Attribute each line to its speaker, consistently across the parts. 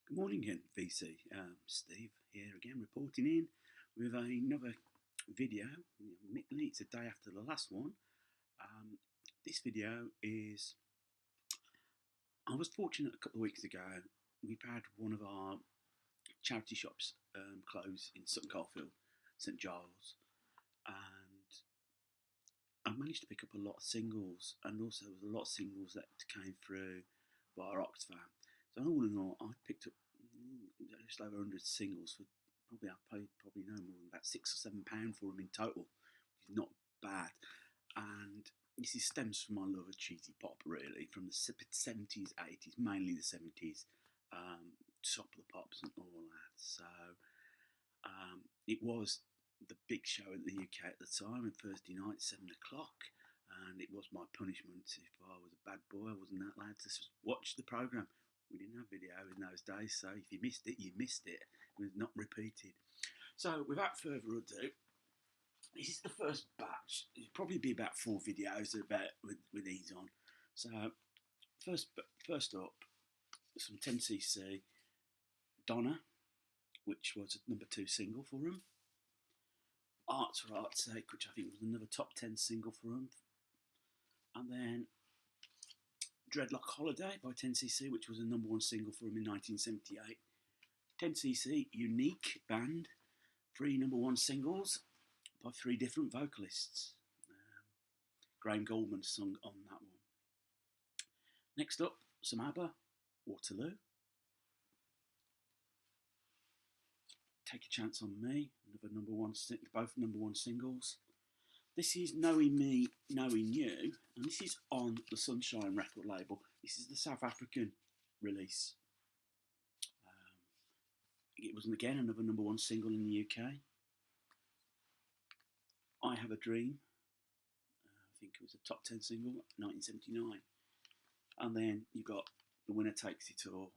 Speaker 1: Good morning again, VC. Steve here again, reporting in with another video. Admittedly, it's a day after the last one. This video is. I was fortunate a couple of weeks ago. We've had one of our charity shops close in Sutton Coldfield, St Giles, and I managed to pick up a lot of singles, and also there was a lot of singles that came through via Oxfam. So all in all, I picked up just over 100 singles for probably I paid probably no more than about £6 or £7 for them in total, which is not bad. And this stems from my love of cheesy pop, really, from the 70s, 80s, mainly the 70s, top of the pops and all that. So it was the big show in the UK at the time, on Thursday night, 7 o'clock. And it was my punishment if I was a bad boy. I wasn't allowed to watch the programme. We didn't have video in those days, so if you missed it, you missed it. It was not repeated. So without further ado, this is the first batch. It'll probably be about 4 videos with these on. So first up, some 10cc Donna, which was a number 2 single for them. Arts for Art's Sake, which I think was another top 10 single for them. And then Dreadlock Holiday by 10cc, which was a number 1 single for them in 1978. 10cc, unique band, 3 number 1 singles by 3 different vocalists. Graham Goldman sung on that one. Next up, some ABBA, Waterloo. Take a Chance on Me, another number 1, both number 1 singles. This is Knowing Me, Knowing You, and this is on the Sunshine record label. This is the South African release. It was again another number 1 single in the UK. I Have a Dream, I think it was a top 10 single, 1979. And then you've got The Winner Takes It All,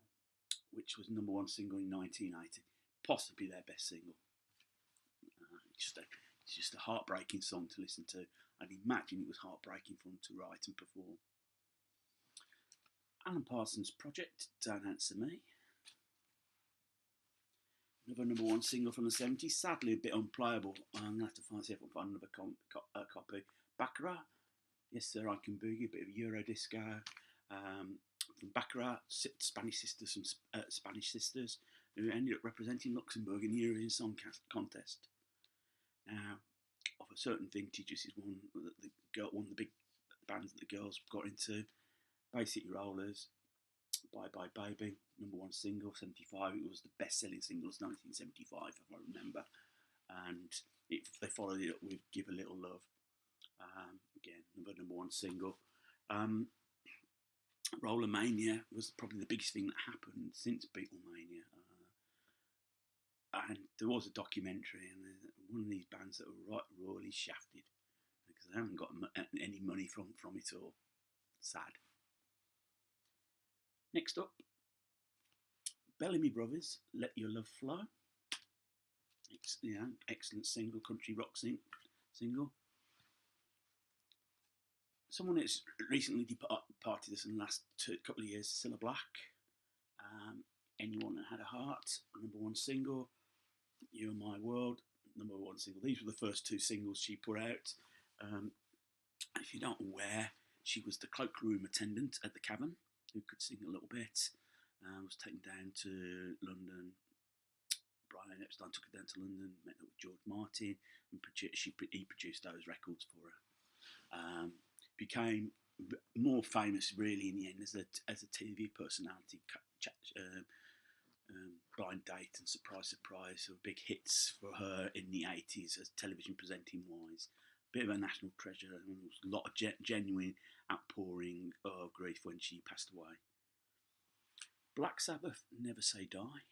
Speaker 1: which was number 1 single in 1980, possibly their best single. It's just a heartbreaking song to listen to. I'd imagine it was heartbreaking for them to write and perform. Alan Parsons Project, Don't Answer Me. Another number 1 single from the 70s, sadly a bit unplayable. I'm going to have to see if I can find another copy. Baccarat, Yes Sir, I Can Boogie, a bit of Euro disco. From Baccarat, Spanish sisters, who ended up representing Luxembourg in the Eurovision Song Contest. Now, of a certain vintage, this is one of the big bands that the girls got into. Basic Rollers, Bye Bye Baby, number 1 single, 75. It was the best-selling single, 1975, if I remember. And they followed it up with Give a Little Love. Again, another number 1 single. Rollermania was probably the biggest thing that happened since Beatlemania. And there was a documentary, and one of these bands that were royally shafted because they haven't got any money from it all. Sad. Next up, Bellamy Brothers, Let Your Love Flow. Excellent single, country rock single. Someone that's recently departed us in the last couple of years, Cilla Black. Anyone That Had a Heart, number 1 single. You're My World, number 1 single. These were the first 2 singles she put out. If you're not aware, she was the cloakroom attendant at the Cavern, who could sing a little bit. Was taken down to London. Brian Epstein took her down to London, met up with George Martin, and he produced those records for her. Became more famous, really, in the end as a TV personality. Blind Date and Surprise Surprise were big hits for her in the 80s as television presenting wise. Bit of a national treasure, and there was a lot of genuine outpouring of grief when she passed away. Black Sabbath, Never Say Die.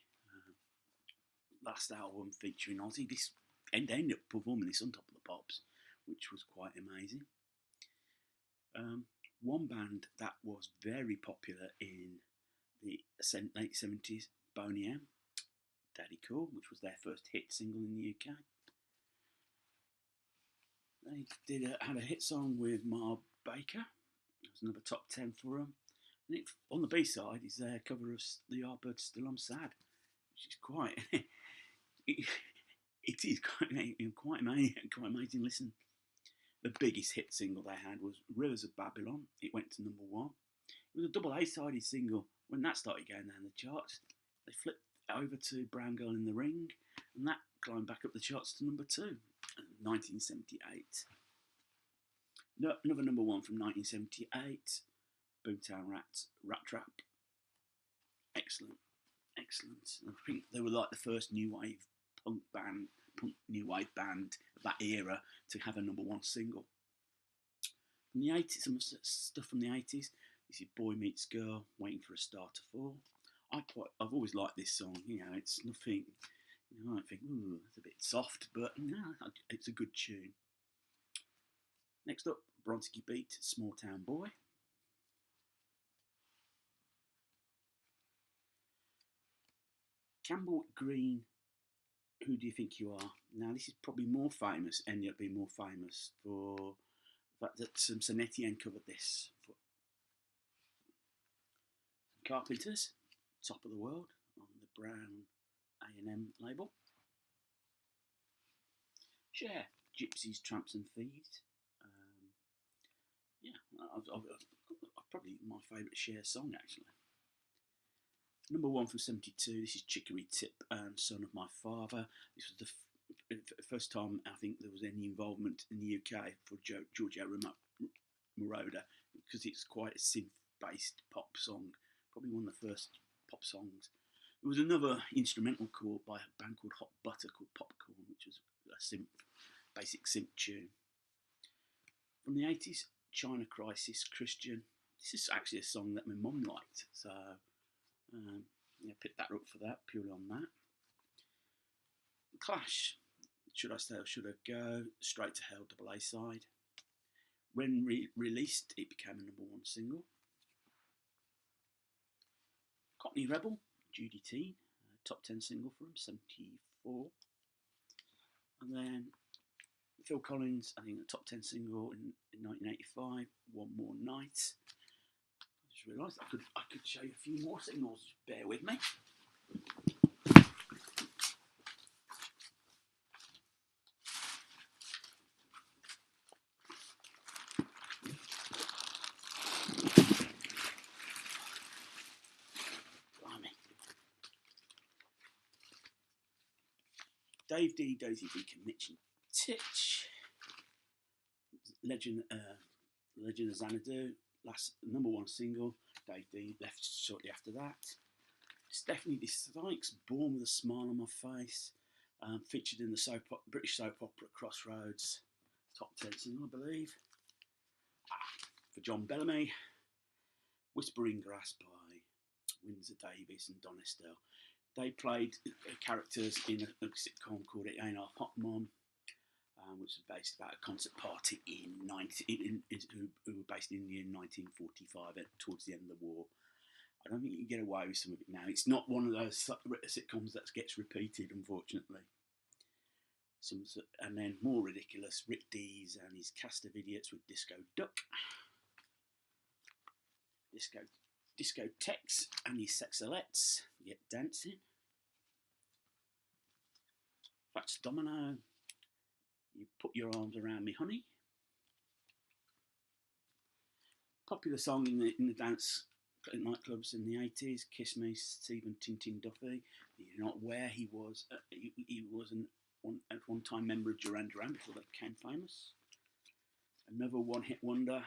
Speaker 1: Last album featuring Ozzy. This ended up performing this on Top of the Pops, which was quite amazing. One band that was very popular in the late 70s, Boney M, Daddy Cool, which was their first hit single in the UK. They had a hit song with Marv Baker. It was another top 10 for them. And on the B side is their cover of The Yardbirds Still I'm Sad, which is quite. it is quite amazing. Listen, the biggest hit single they had was Rivers of Babylon. It went to #1. It was a double A-sided single. When that started going down the charts, they flipped over to Brown Girl in the Ring, and that climbed back up the charts to #2 in 1978. Another #1 from 1978, Boomtown Rats, Rat Trap. Excellent. I think they were like the first new wave new wave band of that era to have a #1 single. From the 80s, some stuff from the 80s. This is Boy Meets Girl, Waiting for a Star to Fall. I've always liked this song. It's nothing. I don't think, ooh, it's a bit soft, but no, it's a good tune. Next up, Bronski Beat, Small Town Boy. Campbell Green, Who Do You Think You Are? Now, this is probably ended up being more famous for the fact that Saint Etienne covered this. Carpenters, Top of the World, on the Brown A&M label. Cher, Gypsies, Tramps and Thieves. Probably my favourite Cher song, actually. #1 from 72, this is Chicory Tip and Son of My Father. This was the first time I think there was any involvement in the UK for Giorgio Moroder, because it's quite a synth-based pop song, probably one of the first pop songs. There was another instrumental called by a band called Hot Butter called Popcorn, which was a basic synth tune. From the 80s, China Crisis, Christian. This is actually a song that my mum liked, so pick that up for that, purely on that. Clash, Should I Stay or Should I Go? Straight to Hell, double A side. When released, it became a #1 single. Cockney Rebel, Judy Teen, top 10 single for him, 74. And then Phil Collins, I think a top 10 single in 1985, One More Night. I just realised I could show you a few more singles, bear with me. Dave D, Daisy Deacon, Mitch and Titch. Legend of Xanadu, last #1 single. Dave D left shortly after that. Stephanie Dislikes, Born with a Smile on My Face, featured in the British soap opera Crossroads, top 10 single, I believe. For John Bellamy, Whispering Grass by Windsor Davies and Don Estelle. They played characters in a sitcom called It Ain't Our Hot Mom, which was based about a concert party who were based in India in 1945, towards the end of the war. I don't think you can get away with some of it now. It's not one of those sitcoms that gets repeated, unfortunately. And then more ridiculous, Rick Dees and his cast of idiots with Disco Duck. Discotheques and his Sexalettes, Get Dancing. Fats Domino, You Put Your Arms Around Me, Honey. Popular song in the dance nightclubs in the 80s, Kiss Me, Stephen Tintin Duffy. You're not aware he was at one time member of Duran Duran before they became famous. Another one-hit wonder,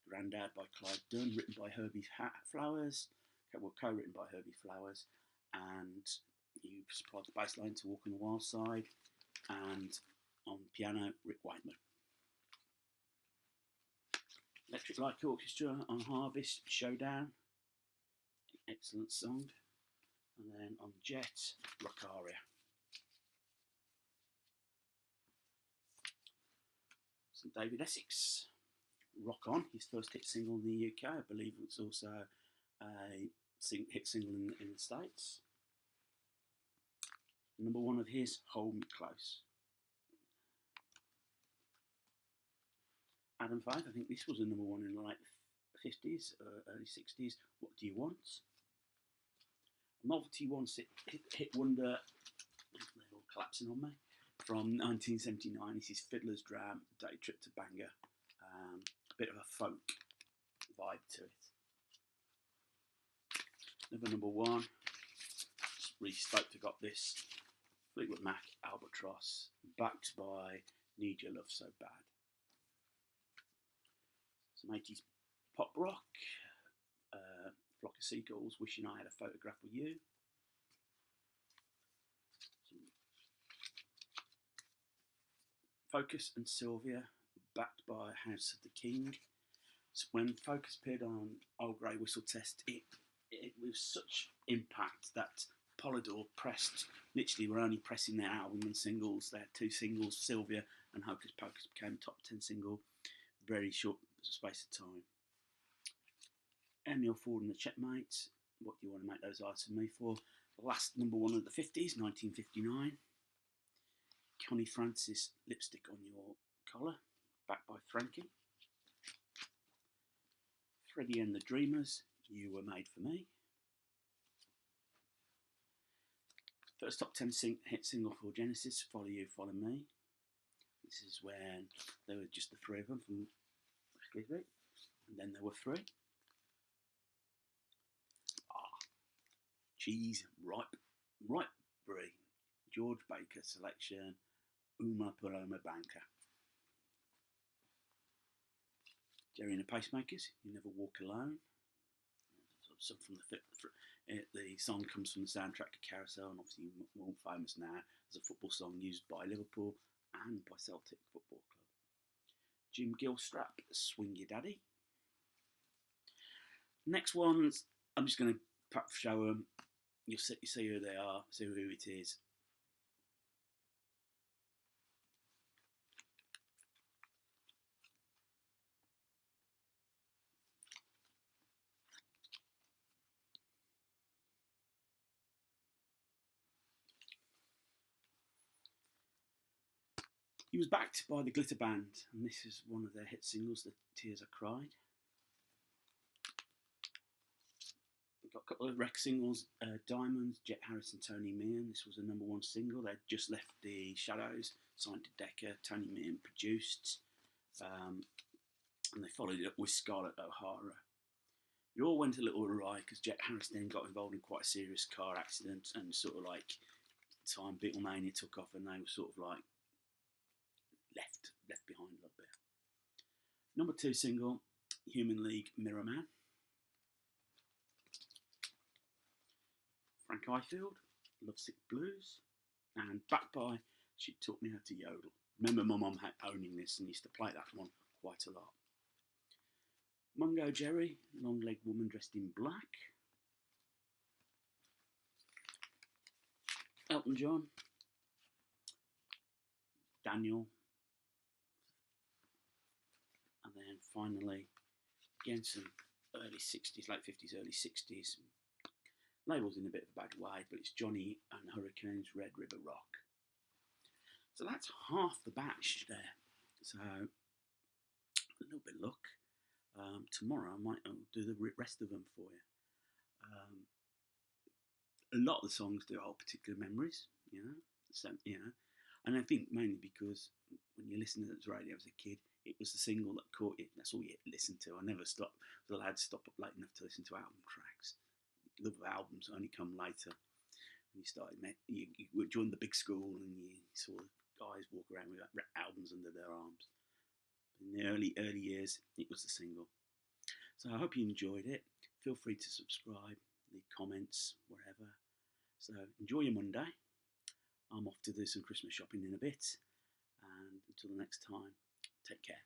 Speaker 1: Grandad by Clyde Dunn, written by Herbie Flowers, co-written by Herbie Flowers, and he supplied the bass line to Walk on the Wild Side, and on piano, Rick Wakeman. Electric Light Orchestra on Harvest, Showdown, excellent song, and then on Jet, Rock Aria. St David Essex, Rock On, his first hit single in the UK. I believe it was also a hit single in the States. #1 of his, Hold Me Close. Adam Faith, I think this was a #1 in the late 50s, early 60s. What Do You Want? Novelty once hit wonder, they're all collapsing on me, from 1979. This is Fiddler's Dram, Day Trip to Bangor. A bit of a folk vibe to it. Another number one, just really stoked I got this. Fleetwood Mac, Albatross, backed by Need Your Love So Bad. Some 80s pop rock, Flock of Seagulls, Wishing I Had a Photograph of You. Focus and Sylvia, backed by House of the King. So when Focus appeared on Old Grey Whistle Test, it was such impact that Polydor pressed, literally were only pressing their album and singles, their two singles, Sylvia and Hocus Pocus, became top 10 single, very short space of time. Emil Ford and the Checkmates, What Do You Want to Make Those Eyes of Me For? The last number one of the 50s, 1959. Connie Francis, Lipstick on Your Collar, backed by Frankie. Freddie and the Dreamers, You Were Made For Me. First top 10 hit single for Genesis, Follow You, Follow Me. This is when there were just the three of them from and then there were three. Cheese, Ripe Brie, George Baker selection, Uma Paloma Banca. Jerry and the Pacemakers, You Never Walk Alone. Some from the song comes from the soundtrack to Carousel, and obviously more famous now as a football song used by Liverpool and by Celtic Football Club. Jim Gilstrap, Swing Your Daddy. Next ones, I'm just going to show them. You'll see who they are, see who it is. He was backed by the Glitter Band, and this is one of their hit singles, The Tears I Cried. We've got a couple of rec singles, Diamonds, Jet Harris and Tony Meehan. This was a number one single. They'd just left the Shadows, signed to Decca. Tony Meehan produced, and they followed it up with Scarlett O'Hara. It all went a little awry because Jet Harris then got involved in quite a serious car accident, and sort of like time Beatlemania took off, and they were sort of like left behind a little bit. Number two single, Human League, Mirror Man. Frank Ifield, Lovesick Blues, and backed by She Taught Me How to Yodel. Remember my mum owning this and used to play that one quite a lot. Mungo Jerry, Long Leg Woman Dressed in Black. Elton John, Daniel. And then finally, again some early 60s, late 50s, early 60s. Label's in a bit of a bad way, but it's Johnny and Hurricanes, Red River Rock. So that's half the batch there. So a little bit of luck. Tomorrow I might do the rest of them for you. A lot of the songs do hold particular memories, you know. So and I think mainly because when you listen to the radio as a kid, it was the single that caught you. That's all you listened to. I never was allowed to stop up late enough to listen to album tracks. The love of albums only come later. When you started, you joined the big school and you saw guys walk around with albums under their arms. In the early years, it was the single. So I hope you enjoyed it. Feel free to subscribe, leave comments, wherever. So enjoy your Monday. I'm off to do some Christmas shopping in a bit. And until the next time, take care.